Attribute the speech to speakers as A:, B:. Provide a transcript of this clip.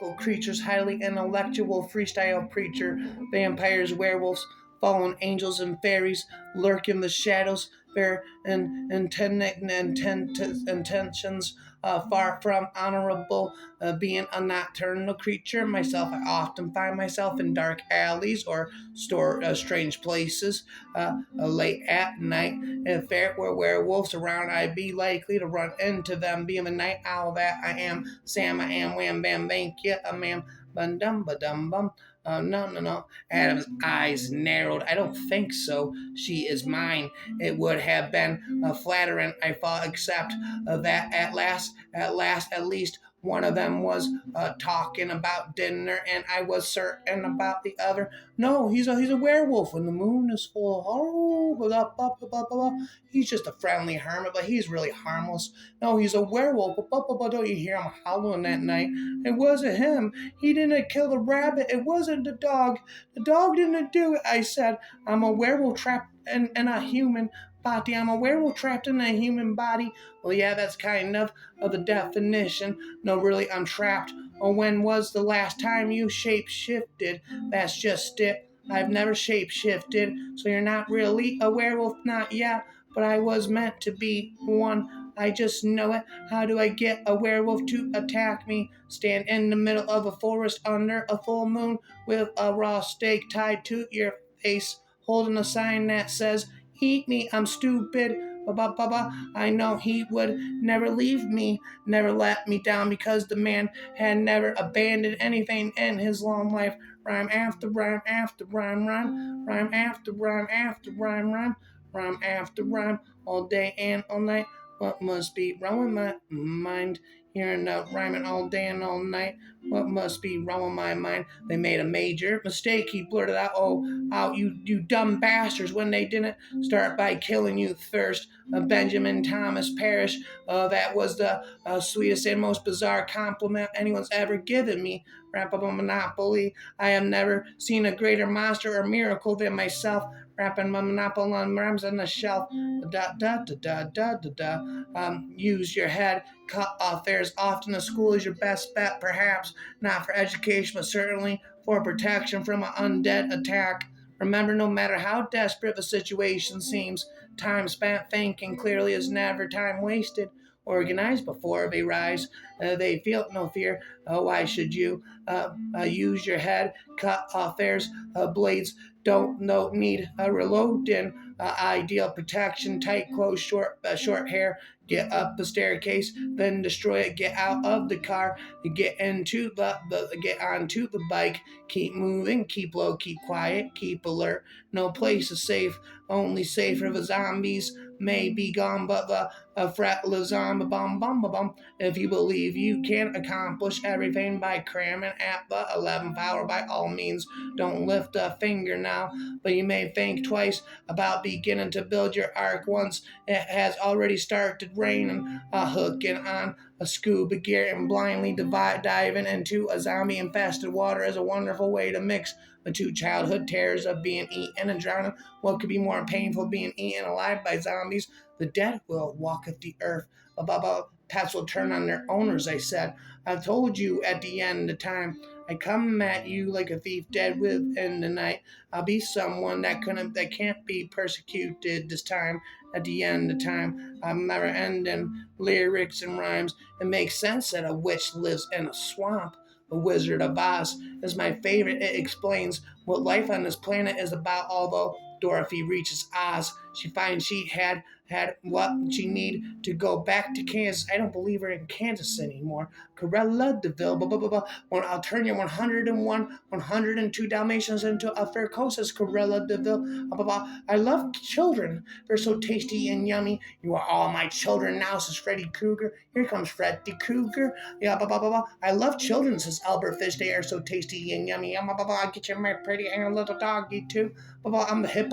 A: mythical creatures, highly intellectual freestyle preacher, vampires, werewolves, fallen angels, and fairies lurk in the shadows. Their intentions far from honorable, being a nocturnal creature myself, I often find myself in dark alleys or strange places late at night. If there were werewolves around, I'd be likely to run into them. Being the night owl that I am, Sam, I am, wham, bam, thank you, a ma'am, ba dum bum. No, no, no. Adam's eyes narrowed. I don't think so. She is mine. It would have been flattering, I thought, except that at least one of them was talking about dinner, and I was certain about the other. No, he's a werewolf. When the moon is full, oh, blah, blah, blah, blah, blah. He's just a friendly hermit, but he's really harmless. No, he's a werewolf. Blah, blah, blah. Don't you hear him howling that night? It wasn't him. He didn't kill the rabbit. It wasn't the dog. The dog didn't do it. I said, I'm a werewolf trapped in a human body. I'm a werewolf trapped in a human body. Well, yeah, that's kind of the definition. No, really, I'm trapped. Or when was the last time you shape shifted? That's just it. I've never shape shifted, so you're not really a werewolf, not yet. But I was meant to be one. I just know it. How do I get a werewolf to attack me? Stand in the middle of a forest under a full moon with a raw steak tied to your face, holding a sign that says, "Eat me, I'm stupid." I know he would never leave me, never let me down, because the man had never abandoned anything in his long life. Rhyme after rhyme after rhyme, rhyme after rhyme after rhyme after rhyme, all day and all night. What must be wrong with my mind? Hearing out rhyming all day and all night. What must be wrong with my mind? They made a major mistake, he blurted out. Oh, out, you dumb bastards, when they didn't start by killing you first. Benjamin Thomas Parrish, that was the sweetest and most bizarre compliment anyone's ever given me. Wrap up a monopoly. I have never seen a greater monster or miracle than myself. Wrapping my monopoly on rhymes on the shelf. Da da da da da da da. Use your head. Cut off there's often a school is your best bet, perhaps not for education, but certainly for protection from an undead attack. Remember, no matter how desperate the situation seems, time spent thinking clearly is never time wasted. Organized before they rise, they feel no fear. Why should you use your head? Cut off there's blades. Don't no need a reloading. Ideal protection, tight clothes, short hair. Get up the staircase, then destroy it. Get out of the car, get get onto the bike. Keep moving, keep low, keep quiet, keep alert. No place is safe, only safer the zombies may be gone, but the fretless zombie bum. If you believe you can accomplish everything by cramming at the 11th hour, by all means, don't lift a finger now. But you may think twice about beginning to build your ark once it has already started raining. Hooking on a scuba gear and blindly diving into a zombie infested water is a wonderful way to mix the two childhood terrors of being eaten and drowning. What could be more painful, being eaten alive by zombies? The dead will walketh the earth. Pets will turn on their owners, I said. I've told you at the end of time. I come at you like a thief dead within the night. I'll be someone that can't be persecuted this time. At the end of time, I'm never ending lyrics and rhymes. It makes sense that a witch lives in a swamp. The Wizard of Oz is my favorite. It explains what life on this planet is about. Although Dorothy reaches Oz, she finds she had what she need to go back to Kansas. I don't believe her in Kansas anymore. Corella Deville, blah, blah, blah, blah. When I'll turn your 101, 102 Dalmatians into a fair coast, says Corella Deville, blah, blah, blah. I love children. They're so tasty and yummy. You are all my children now, says Freddy Krueger. Here comes Freddy Krueger. Yeah, blah, blah, blah, blah. I love children, says Albert Fish. They are so tasty and yummy. Blah, blah, blah. I get you my pretty and little doggy too. Blah, blah. I'm the hip